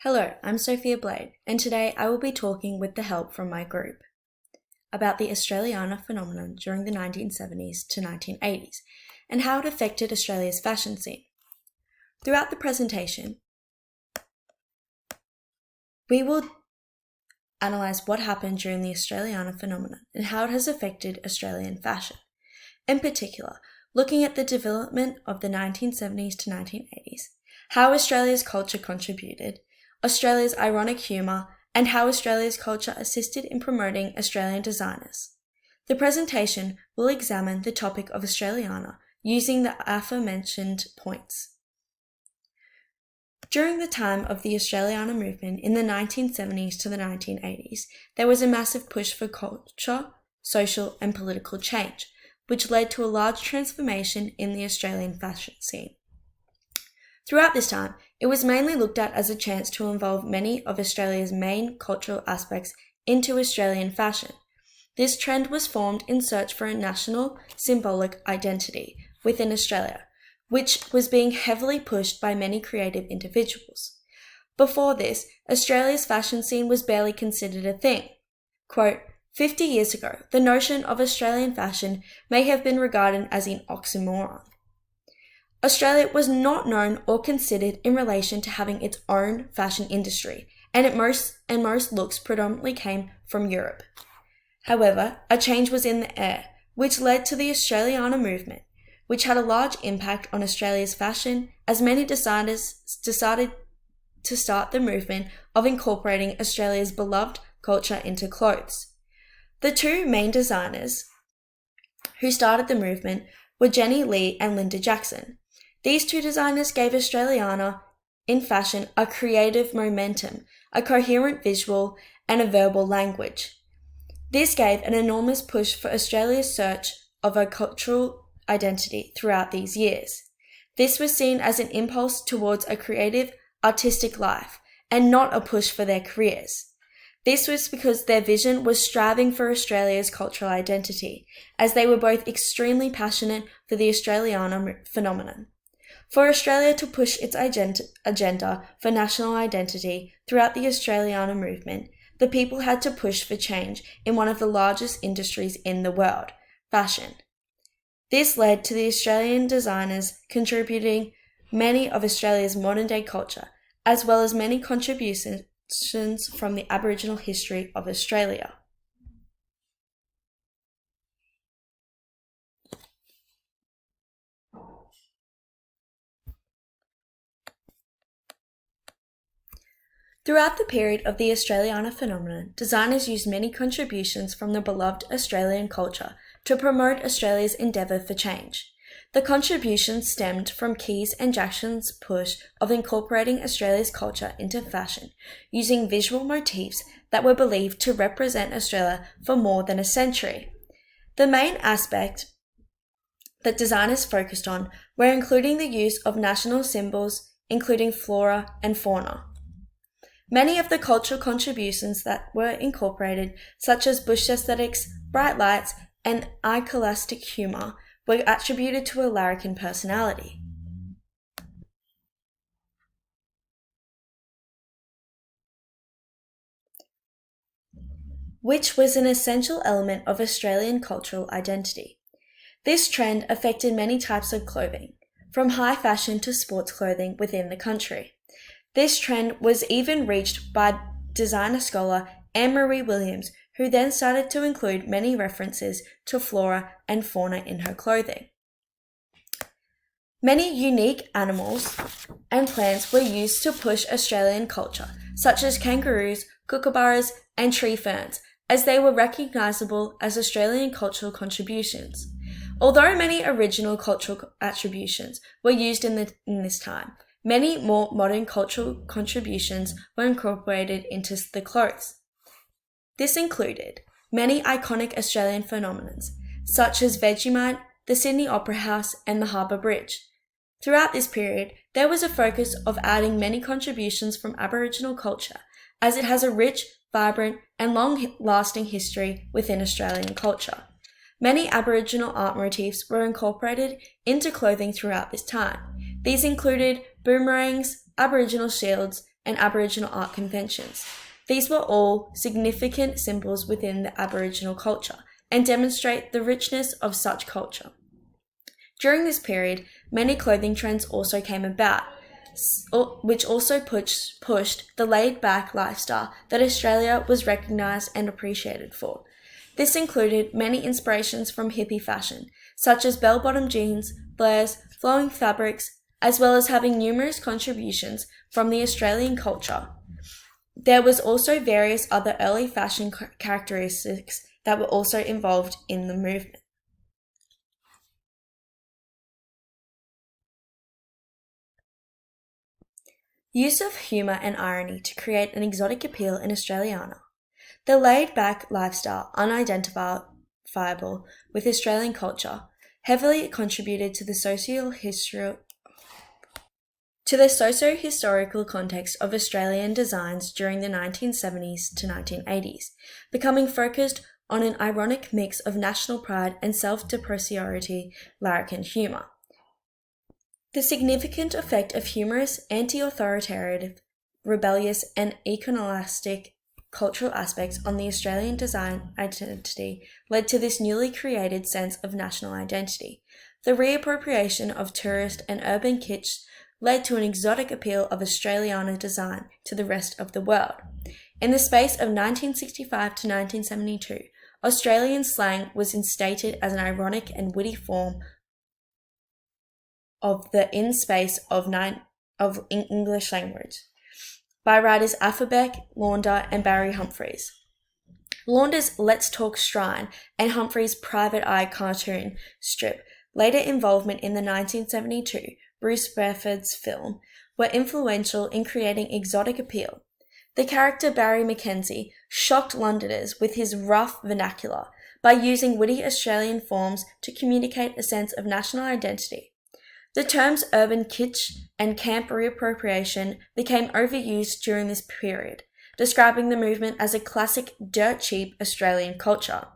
Hello, I'm Sophia Blade, and today I will be talking with the help from my group about the Australiana phenomenon during the 1970s to 1980s and how it affected Australia's fashion scene. Throughout the presentation, we will analyse what happened during the Australiana phenomenon and how it has affected Australian fashion. In particular, looking at the development of the 1970s to 1980s, how Australia's culture contributed, Australia's ironic humour, and how Australia's culture assisted in promoting Australian designers. The presentation will examine the topic of Australiana using the aforementioned points. During the time of the Australiana movement in the 1970s to the 1980s, there was a massive push for culture, social and political change, which led to a large transformation in the Australian fashion scene. Throughout this time, it was mainly looked at as a chance to involve many of Australia's main cultural aspects into Australian fashion. This trend was formed in search for a national symbolic identity within Australia, which was being heavily pushed by many creative individuals. Before this, Australia's fashion scene was barely considered a thing. Quote, 50 years ago, the notion of Australian fashion may have been regarded as an oxymoron. Australia was not known or considered in relation to having its own fashion industry, and most looks predominantly came from Europe. However, a change was in the air, which led to the Australiana movement, which had a large impact on Australia's fashion, as many designers decided to start the movement of incorporating Australia's beloved culture into clothes. The two main designers who started the movement were Jenny Lee and Linda Jackson. These two designers gave Australiana in fashion a creative momentum, a coherent visual, and a verbal language. This gave an enormous push for Australia's search of a cultural identity throughout these years. This was seen as an impulse towards a creative, artistic life, and not a push for their careers. This was because their vision was striving for Australia's cultural identity, as they were both extremely passionate for the Australiana phenomenon. For Australia to push its agenda for national identity throughout the Australiana movement, the people had to push for change in one of the largest industries in the world, fashion. This led to the Australian designers contributing many of Australia's modern-day culture, as well as many contributions from the Aboriginal history of Australia. Throughout the period of the Australiana phenomenon, designers used many contributions from the beloved Australian culture to promote Australia's endeavour for change. The contributions stemmed from Keyes and Jackson's push of incorporating Australia's culture into fashion, using visual motifs that were believed to represent Australia for more than a century. The main aspect that designers focused on were including the use of national symbols, including flora and fauna. Many of the cultural contributions that were incorporated, such as bush aesthetics, bright lights, and iconoclastic humour, were attributed to a larrikin personality. Which was an essential element of Australian cultural identity. This trend affected many types of clothing, from high fashion to sports clothing within the country. This trend was even reached by designer scholar Anne-Marie Williams, who then started to include many references to flora and fauna in her clothing. Many unique animals and plants were used to push Australian culture, such as kangaroos, kookaburras, and tree ferns, as they were recognisable as Australian cultural contributions. Although many original cultural attributions were used in this time, many more modern cultural contributions were incorporated into the clothes. This included many iconic Australian phenomena, such as Vegemite, the Sydney Opera House, and the Harbour Bridge. Throughout this period, there was a focus of adding many contributions from Aboriginal culture, as it has a rich, vibrant, and long-lasting history within Australian culture. Many Aboriginal art motifs were incorporated into clothing throughout this time. These included boomerangs, Aboriginal shields, and Aboriginal art conventions. These were all significant symbols within the Aboriginal culture and demonstrate the richness of such culture. During this period, many clothing trends also came about, which also pushed the laid-back lifestyle that Australia was recognised and appreciated for. This included many inspirations from hippie fashion, such as bell-bottom jeans, flares, flowing fabrics, as well as having numerous contributions from the Australian culture. There was also various other early fashion characteristics that were also involved in the movement. Use of humour and irony to create an exotic appeal in Australiana. The laid-back lifestyle, unidentifiable with Australian culture, heavily contributed to the socio-historical context of Australian designs during the 1970s to 1980s, becoming focused on an ironic mix of national pride and self-depreciatory larrikin humour. The significant effect of humorous, anti-authoritative, rebellious, and iconoclastic cultural aspects on the Australian design identity led to this newly created sense of national identity. The reappropriation of tourist and urban kitsch led to an exotic appeal of Australiana design to the rest of the world. In the space of 1965 to 1972, Australian slang was instated as an ironic and witty form of the in-space of English language by writers Afflebeck, Launder, and Barry Humphries. Launder's Let's Talk Shrine and Humphries' Private Eye cartoon strip, later involvement in the 1972 Bruce Bedford's film, were influential in creating exotic appeal. The character Barry Mackenzie shocked Londoners with his rough vernacular by using witty Australian forms to communicate a sense of national identity. The terms urban kitsch and camp reappropriation became overused during this period, describing the movement as a classic dirt cheap Australian culture.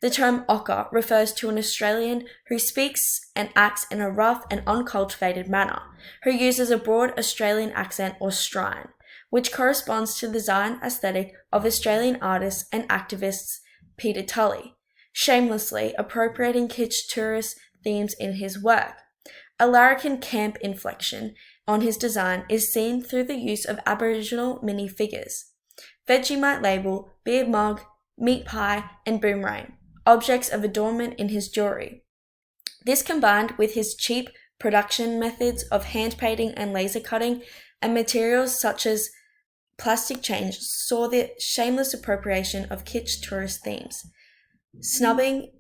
The term ochre refers to an Australian who speaks and acts in a rough and uncultivated manner, who uses a broad Australian accent or strine, which corresponds to the design aesthetic of Australian artists and activists Peter Tully, shamelessly appropriating kitsch tourist themes in his work. A larrikin camp inflection on his design is seen through the use of Aboriginal minifigures, Vegemite label, beer mug, meat pie, and boomerang, objects of adornment in his jewellery. This combined with his cheap production methods of hand painting and laser cutting and materials such as plastic change saw the shameless appropriation of kitsch tourist themes, snubbing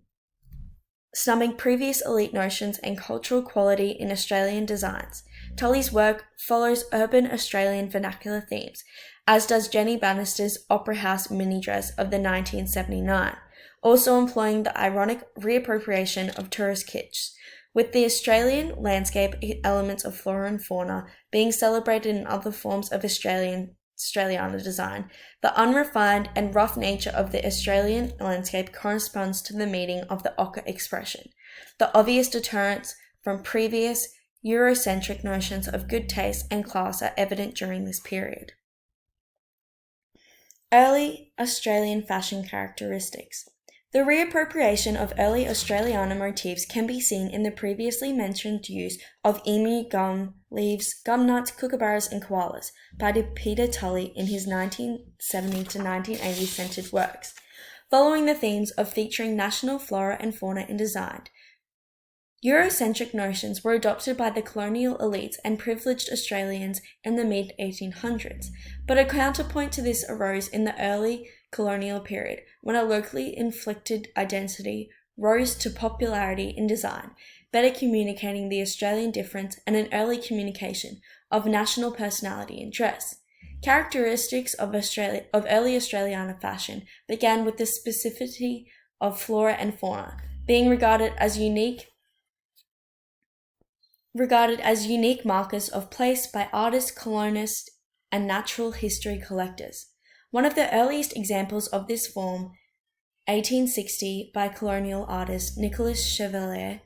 previous elite notions and cultural quality in Australian designs. Tully's work follows urban Australian vernacular themes, as does Jenny Bannister's Opera House mini dress of the 1979, also employing the ironic reappropriation of tourist kitsch, with the Australian landscape elements of flora and fauna being celebrated in other forms of Australiana design. The unrefined and rough nature of the Australian landscape corresponds to the meaning of the ochre expression, the obvious deterrence from previous Eurocentric notions of good taste and class are evident during this period. Early Australian fashion characteristics. The reappropriation of early Australiana motifs can be seen in the previously mentioned use of emu gum leaves, gum nuts, kookaburras, and koalas by Peter Tully in his 1970 to 1980 scented works, following the themes of featuring national flora and fauna in design. Eurocentric notions were adopted by the colonial elites and privileged Australians in the mid-1800s, but a counterpoint to this arose in the early colonial period, when a locally inflected identity rose to popularity in design, better communicating the Australian difference and an early communication of national personality in dress. Characteristics of early Australiana fashion began with the specificity of flora and fauna, being regarded as unique markers of place by artists, colonists, and natural history collectors. One of the earliest examples of this form, 1860 by colonial artist Nicolas Chevalier,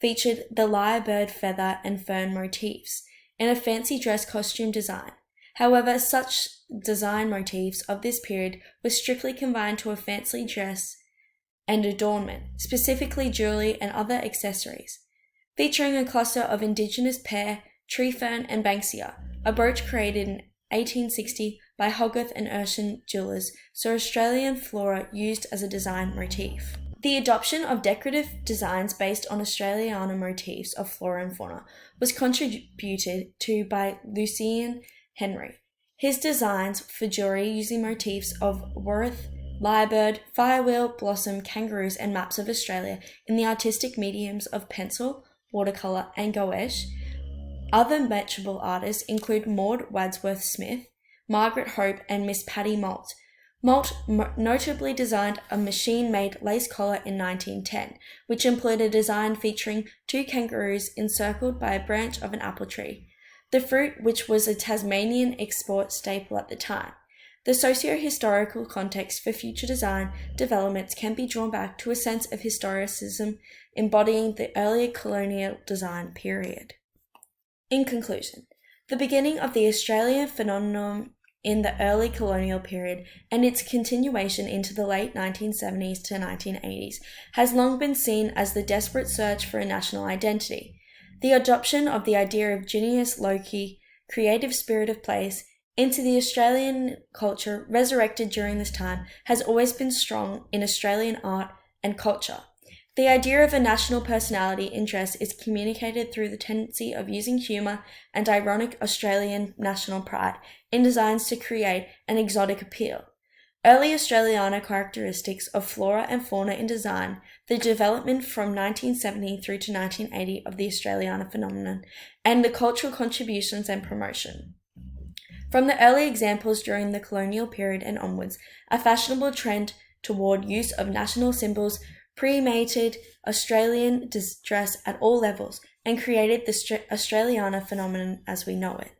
featured the lyrebird feather and fern motifs in a fancy dress costume design. However, such design motifs of this period were strictly confined to a fancy dress and adornment, specifically jewellery and other accessories. Featuring a cluster of indigenous pear, tree fern, and banksia, a brooch created in 1860 by Hogarth and Urshan jewellers saw Australian flora used as a design motif. The adoption of decorative designs based on Australiana motifs of flora and fauna was contributed to by Lucien Henry. His designs for jewellery using motifs of Worth, lyrebird, firewheel, blossom, kangaroos, and maps of Australia in the artistic mediums of pencil, watercolour, and gouache. Other matchable artists include Maud Wadsworth Smith, Margaret Hope, and Miss Patty Moult. Moult notably designed a machine-made lace collar in 1910, which employed a design featuring two kangaroos encircled by a branch of an apple tree, the fruit which was a Tasmanian export staple at the time. The socio-historical context for future design developments can be drawn back to a sense of historicism embodying the earlier colonial design period. In conclusion, the beginning of the Australian phenomenon in the early colonial period and its continuation into the late 1970s to 1980s has long been seen as the desperate search for a national identity. The adoption of the idea of genius loci, creative spirit of place, into the Australian culture resurrected during this time has always been strong in Australian art and culture. The idea of a national personality interest is communicated through the tendency of using humour and ironic Australian national pride in designs to create an exotic appeal. Early Australiana characteristics of flora and fauna in design, the development from 1970 through to 1980 of the Australiana phenomenon, and the cultural contributions and promotion. From the early examples during the colonial period and onwards, a fashionable trend toward use of national symbols pre-mated Australian dress at all levels and created the Australiana phenomenon as we know it.